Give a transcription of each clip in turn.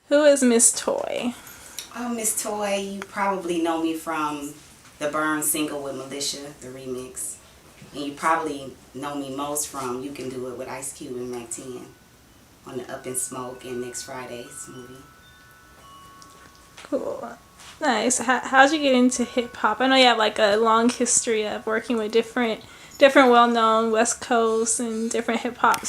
Who is Miss Toy? Oh, Miss Toy, you probably know me from the Burn single with Militia, the remix. And you probably know me most from You Can Do It with Ice Cube and Mac 10 on the Up in Smoke and Next Friday's movie. Cool. Nice. How'd you get into hip hop? I know you have like a long history of working with different well known West Coast and different hip hop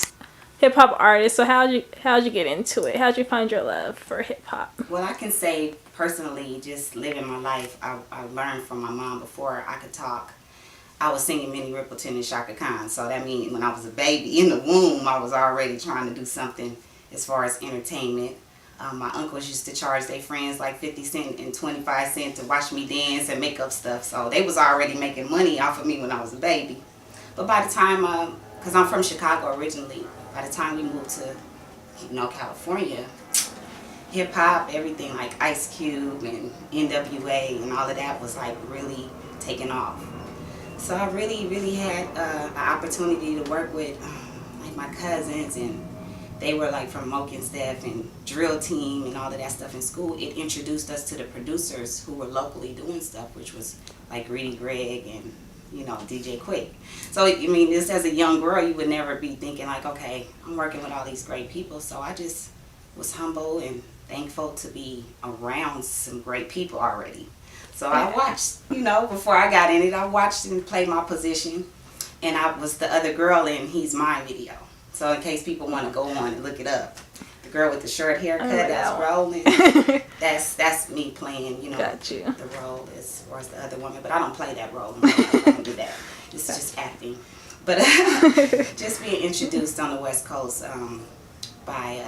artists. So how'd you get into it? How'd you find your love for hip hop? Well, I can say personally, just living my life, I learned from my mom before I could talk. I was singing Minnie Riperton and Shaka Khan. So that means when I was a baby in the womb, I was already trying to do something as far as entertainment. My uncles used to charge their friends like 50 cents and 25 cents to watch me dance and make up stuff. So they was already making money off of me when I was a baby. But by the time, because I'm from Chicago originally, by the time we moved to, California, hip hop, everything like Ice Cube and NWA and all of that was like really taking off. So I really had an opportunity to work with like my cousins, and they were like from Moke and Steph and Drill Team and all of that stuff in school. It introduced us to the producers who were locally doing stuff, which was like Greedy Greg and DJ Quick. So I mean, just as a young girl, you would never be thinking like, okay, I'm working with all these great people. So I just was humble and thankful to be around some great people already. So I watched, before I got in it, I watched and played my position. And I was the other girl in He's My video. So in case people want to go on and look it up. The girl with the short haircut that's rolling, that's me playing, Got you. the role as far as the other woman. But I don't play that role. I don't do that. It's just acting. But just being introduced on the West Coast by,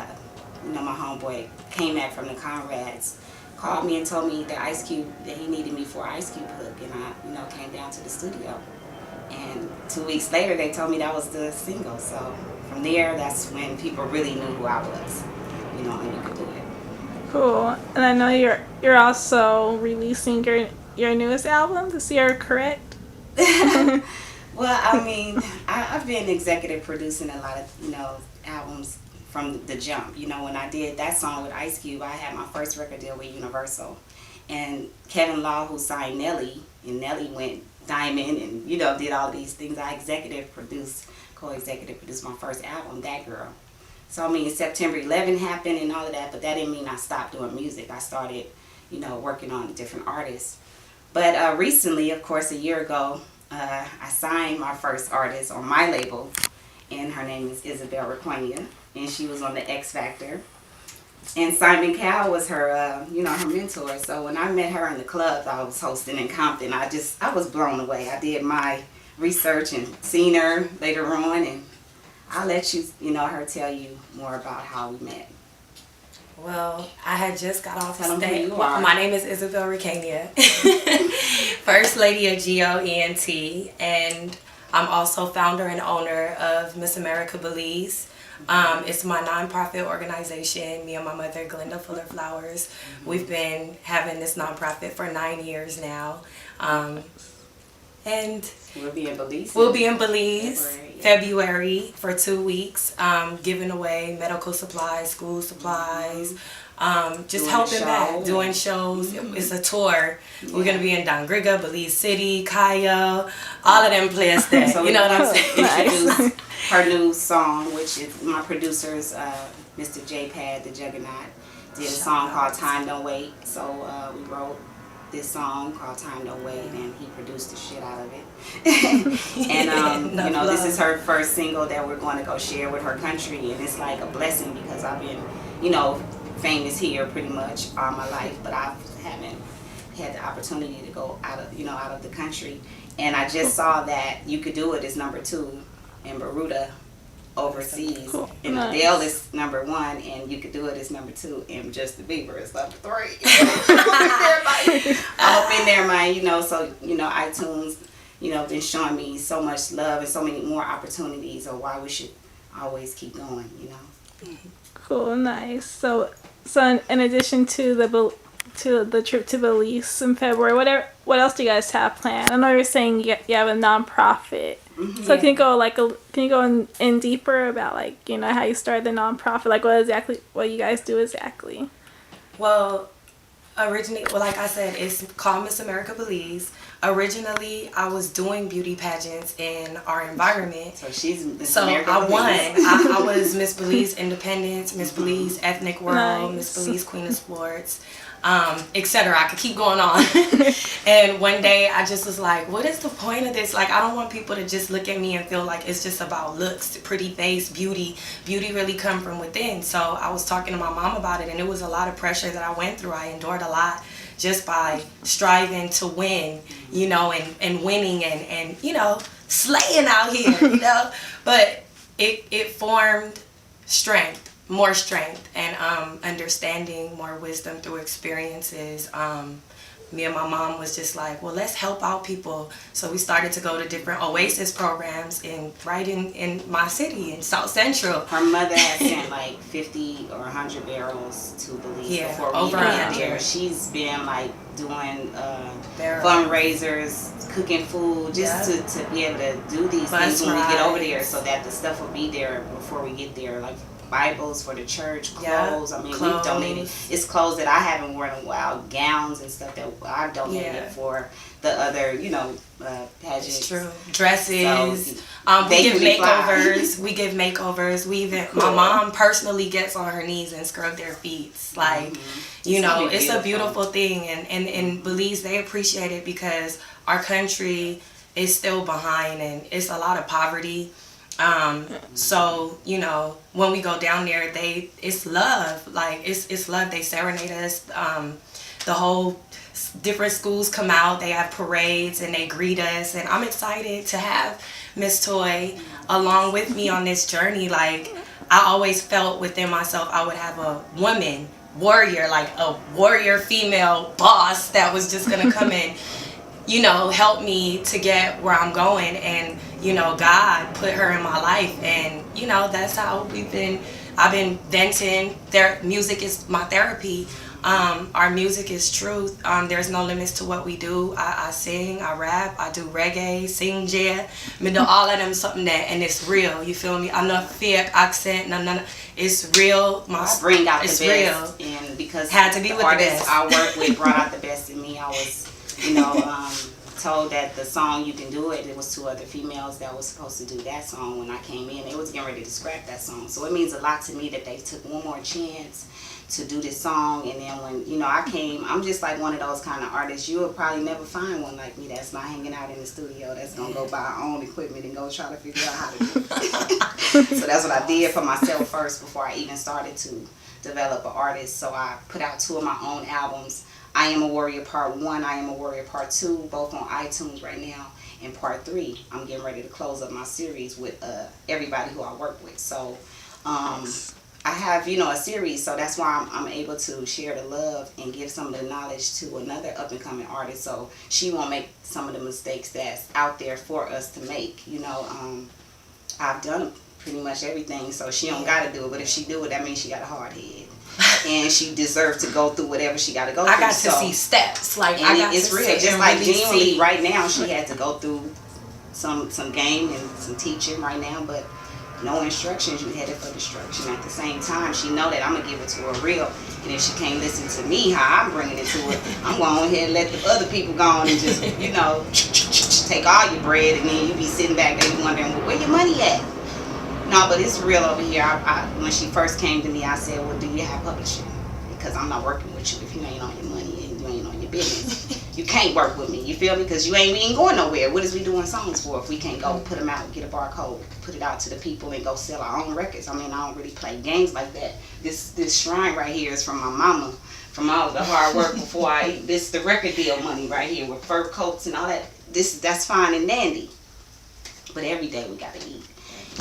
my homeboy came back from the Conrads, called me and told me that Ice Cube, that he needed me for Ice Cube hook, and I, came down to the studio. And 2 weeks later, they told me that was the single. So from there, that's when people really knew who I was, and you could do it. Cool. And I know you're also releasing your newest album this year, correct? Well, I mean, I've been executive producing a lot of, albums from the jump. When I did that song with Ice Cube, I had my first record deal with Universal. And Kevin Law, who signed Nelly, and Nelly went diamond and, did all these things. I co-executive produced my first album, That Girl. So, I mean, September 11 happened and all of that, but that didn't mean I stopped doing music. I started, working on different artists. But recently, of course, a year ago, I signed my first artist on my label, and her name is Isabel Raquania, and she was on the X Factor. And Simon Cowell was her, her mentor. So when I met her in the club I was hosting in Compton, I was blown away. I did my research and seen her later on, and I'll let you, her tell you more about how we met. Well, I had just got off Tell them stage. who you are. My name is Isabel Ricania, First Lady of GOENT, and I'm also founder and owner of Miss America Belize. It's my nonprofit organization. Me and my mother, Glenda Fuller Flowers, we've been having this nonprofit for 9 years now. And We'll be in Belize. February for 2 weeks, giving away medical supplies, school supplies, just Doing helping a back, show. doing shows. It's a tour. We're going to be in Dangriga, Belize City, Kaya, all of them places there. So you know what I'm saying? introduce her new song, which is my producers, Mr. J Pad, the Juggernaut, did a song called Time Don't Wait. So we wrote this song called Time Don't Wait, and he produced the shit out of it. And this is her first single that we're going to go share with her country, and it's like a blessing because I've been, famous here pretty much all my life, but I haven't had the opportunity to go out of the country. And I just saw that You Could Do It is #2 in Baruta overseas. Cool. And Nice. Adele is #1, and You Could Do It is #2, and Justin Bieber is #3. I'm up in there, man, so, iTunes, been showing me so much love and so many more opportunities of why we should always keep going, Cool, nice. So in addition to the trip to Belize in February, what else do you guys have planned? I know you're saying you have a nonprofit. Mm-hmm. So can you go in deeper about how you started the nonprofit? Like what you guys do exactly? Well, originally, well, like I said, it's called Miss America Belize. Originally, I was doing beauty pageants in our environment. So she's Miss So America I Belize. won. I was Miss Belize Independence, Miss Belize Ethnic World, Miss Nice. Belize Queen of Sports, etc. I could keep going on. And one day I just was like, what is the point of this? Like, I don't want people to just look at me and feel like it's just about looks, pretty face, beauty. Beauty really come from within. So I was talking to my mom about it, and it was a lot of pressure that I went through. I endured a lot just by striving to win, you know, and winning and you know, slaying out here, you know. But it formed strength, more strength, and understanding, more wisdom through experiences. Me and my mom was just like, well, let's help out people. So we started to go to different Oasis programs right in my city, in South Central. Her mother has sent like 50 or 100 barrels to Belize Yeah, before we over even 100. got there. She's been like doing Barrel. fundraisers, cooking food, just Yeah. to be able to do these Bus things when we get over there, rides. so that the stuff will be there before we get there. Like Bibles for the church, Yeah, clothes. I mean, clothes. we've donated. It's clothes that I haven't worn in a while, gowns and stuff that I donated Yeah. for the other, you know, pageants. It's true. Dresses. So, We they give really fly. makeovers. We give makeovers. We even my Cool. mom personally gets on her knees and scrub their feet. Like, you It's know, really it's a beautiful. beautiful thing, and in Belize they appreciate it because our country is still behind, and it's a lot of poverty. So, you know, when we go down there, it's love. Like, it's love. They serenade us. The whole different schools come out. They have parades and they greet us. And I'm excited to have Miss Toy along with me on this journey. Like, I always felt within myself I would have a woman warrior, like a warrior female boss that was just gonna come in, you know, help me to get where I'm going. And, you know, God put her in my life, and, you know, that's how I've been venting. Their music is my therapy. Our music is truth. There's no limits to what we do. I sing, I rap, I do reggae, sing jazz. I mean, do all of them something and it's real. You feel me? I'm not fake accent. No. It's real. I bring out the it's best, real. and because Had to be the with the artists best. I work with brought out the best in me. I was, you know, told that the song "You Can Do It." It was two other females that was supposed to do that song when I came in. They was getting ready to scrap that song, so it means a lot to me that they took one more chance to do this song. And then when, you know, I came, I'm just like one of those kind of artists. You will probably never find one like me that's not hanging out in the studio, that's gonna go buy our own equipment and go try to figure out how to do it. So that's what I did for myself first before I even started to develop an artist. So I put out 2 of my own albums. I Am a Warrior Part 1, I Am a Warrior Part 2, both on iTunes right now. And Part 3, I'm getting ready to close up my series with everybody who I work with. So I have, you know, a series, so that's why I'm able to share the love and give some of the knowledge to another up-and-coming artist, so she won't make some of the mistakes that's out there for us to make. You know, I've done pretty much everything, so she don't got to do it, but if she do it, that means she got a hard head. And she deserves to go through whatever she got to go through. I got to see steps. Like, and I got it's to real. sit Just and like really genuinely see. right now, she had to go through some game and some teaching right now, but no instructions, you headed for destruction. At the same time, she know that I'm gonna give it to her real, and if she can't listen to me how I'm bringing it to her, I'm going ahead and let the other people go on and just, you know, take all your bread, and then you be sitting back there wondering, well, where your money at? No, but it's real over here. When she first came to me, I said, well, do you have publishing? Because I'm not working with you if you ain't on your money and you ain't on your business. You can't work with me, you feel me? Because we ain't going nowhere. What is we doing songs for if we can't go put them out, get a barcode, put it out to the people and go sell our own records? I mean, I don't really play games like that. This shrine right here is from my mama, from all the hard work before this the record deal money right here with fur coats and all that. That's fine and dandy. But every day we gotta eat.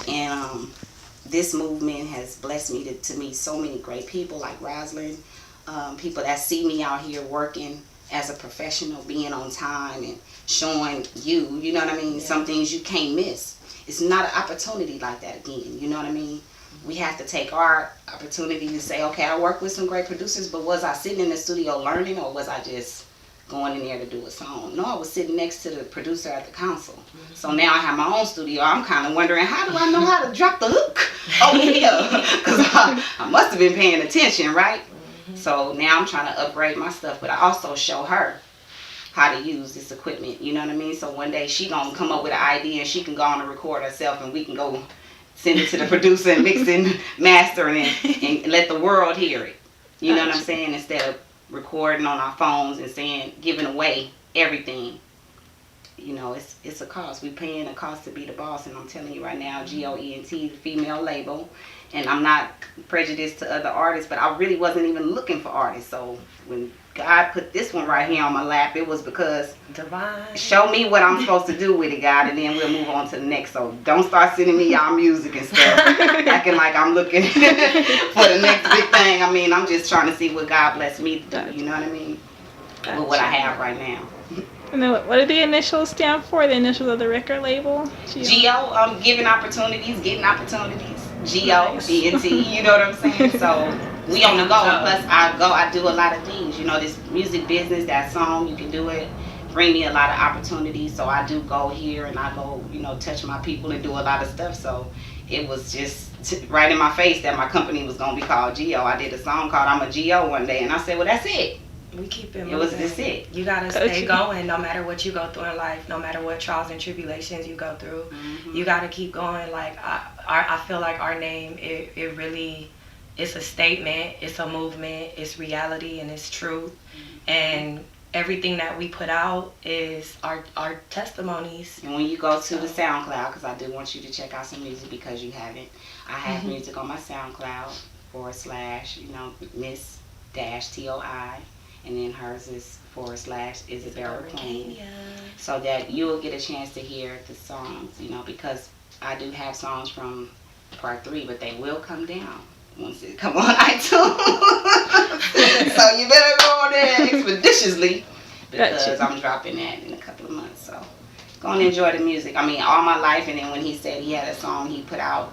And this movement has blessed me to meet so many great people like Roslyn, people that see me out here working as a professional, being on time and showing you know what I mean, Yeah. some things you can't miss. It's not an opportunity like that again, you know what I mean? We have to take our opportunity to say, okay, I work with some great producers, but was I sitting in the studio learning, or was I just going in there to do a song? No, I was sitting next to the producer at the console. Mm-hmm. So now I have my own studio. I'm kind of wondering, how do I know how to drop the hook over here? Because I must have been paying attention, right? So now I'm trying to upgrade my stuff, but I also show her how to use this equipment. You know what I mean? So one day she gonna come up with an idea and she can go on and record herself, and we can go send it to the producer and mix and master and let the world hear it. You know what I'm saying? Instead of recording on our phones and saying, giving away everything. You know, it's a cost. We paying a cost to be the boss, and I'm telling you right now, GOENT, the female label, and I'm not prejudiced to other artists, but I really wasn't even looking for artists. So when God put this one right here on my lap, it was because Divine. Show me what I'm supposed to do with it, God, and then we'll move on to the next. So don't start sending me y'all music and stuff, acting like I'm looking for the next big thing. I mean, I'm just trying to see what God blessed me to do. You know what I mean? With what I have right now. And then what do the initials stand for? The initials of the record label? G-O, giving opportunities, getting opportunities. G-O-E-N-T, you know what I'm saying? So we on the go. Plus I do a lot of things. You know, this music business, that song, you can do it. Bring me a lot of opportunities. So I do go here and I go, you know, touch my people and do a lot of stuff. So it was just right in my face that my company was going to be called G-O. I did a song called I'm a G-O one day, and I said, well, that's it. We keep it moving. It was just it. You gotta stay going no matter what you go through in life, no matter what trials and tribulations you go through. You gotta keep going. Like I feel like our name, it really, it's a statement, it's a movement, it's reality, and it's truth. And everything that we put out is our testimonies. And when you go to the SoundCloud, because I do want you to check out some music because you haven't, I have music on my SoundCloud / you know, Miss -TOI. And then hers is / Isabel Kane. So that you'll get a chance to hear the songs, you know, because I do have songs from part 3, but they will come down once it come on iTunes. So you better go on there expeditiously because I'm dropping that in a couple of months. So go and enjoy the music. I mean, All My Life, and then when he said he had a song he put out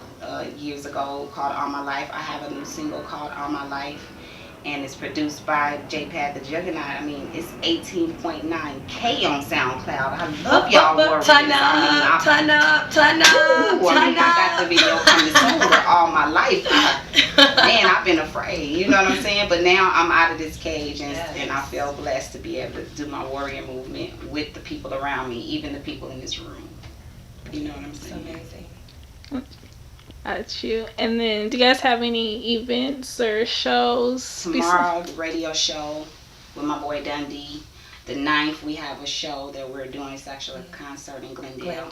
years ago called All My Life, I have a new single called All My Life. And it's produced by J-Pad the Juggernaut. I mean, it's 18.9K on SoundCloud. I love y'all warriors. Turn up. I got the video coming soon with All My Life. Man, I've been afraid. You know what I'm saying? But now I'm out of this cage, and I feel blessed to be able to do my warrior movement with the people around me, even the people in this room. You know what I'm saying? It's amazing. Got you. And then, do you guys have any events or shows? Tomorrow, the radio show with my boy Dundee. The 9th, we have a show that we're doing. It's actually a concert in Glendale.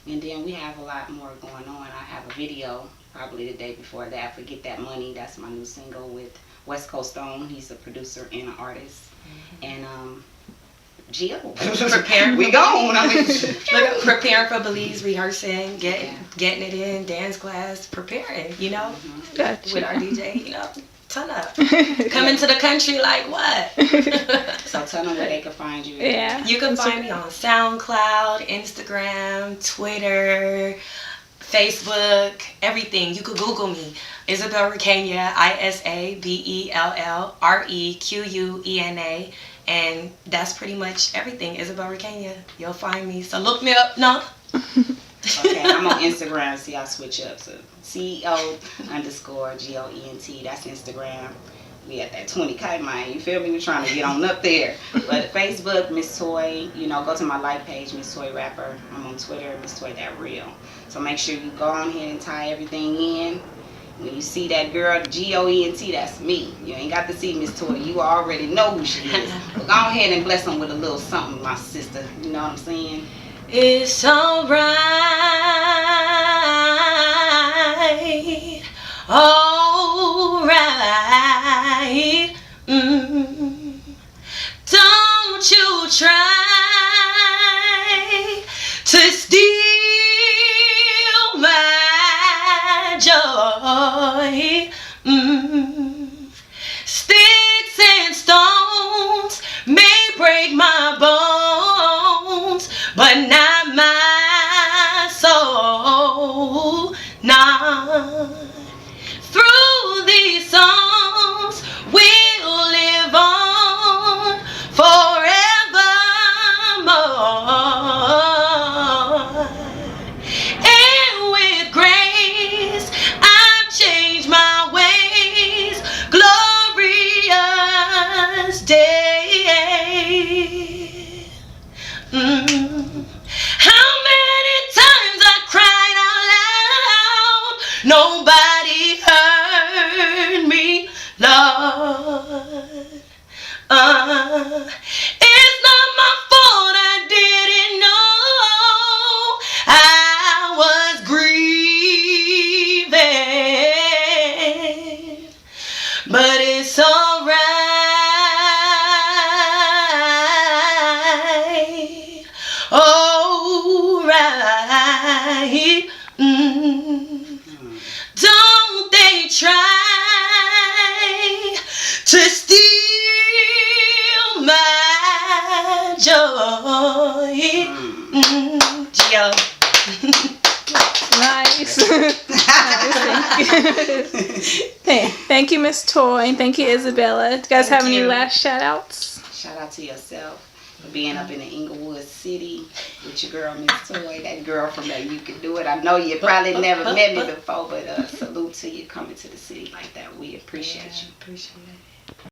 And then we have a lot more going on. I have a video probably the day before that. Forget That Money. That's my new single with West Coast Stone. He's a producer and an artist. And Gio. We gone. I mean, preparing for Belize, rehearsing, getting it in, dance class, preparing, you know, with our DJ, you know, turn up. Coming to the country like what? So tell them where they can find you. Yeah. You can find me on SoundCloud, Instagram, Twitter, Facebook, everything. You could Google me. Isabel Requena, ISABELLREQUENA. And that's pretty much everything. Isabel Requena. You'll find me. So look me up. No. Okay, I'm on Instagram. See, I switch up. So CEO_GOENT. That's Instagram. We at that 20K, man. You feel me? We're trying to get on up there. But Facebook, Miss Toy. You know, go to my like page, Miss Toy Rapper. I'm on Twitter, Miss Toy That Real. So make sure you go on ahead and tie everything in. When you see that girl, GOENT, that's me. You ain't got to see Miss Toy. You already know who she is. But go ahead and bless them with a little something, my sister. You know what I'm saying? It's alright. Alright. Don't you try to steal my joy. Sticks and stones may break my bones, but not my soul. Nah. Through these songs we'll live on forevermore. And with grace I've changed my ways. Glory Nobody hurt me, Lord. It's not my fault, I didn't know I was grieving, but it's alright, alright. Don't they try to steal my joy? Gio. Nice. Hey, thank you, Miss Toy, and thank you, Isabella. Do you guys have any last shout outs? Shout out to yourself for being up in the Inglewood City with your girl, Miss Toy. That girl from there, You Can Do It. I know you probably never met me before, but salute to you coming to the city like that. We appreciate you. Appreciate it.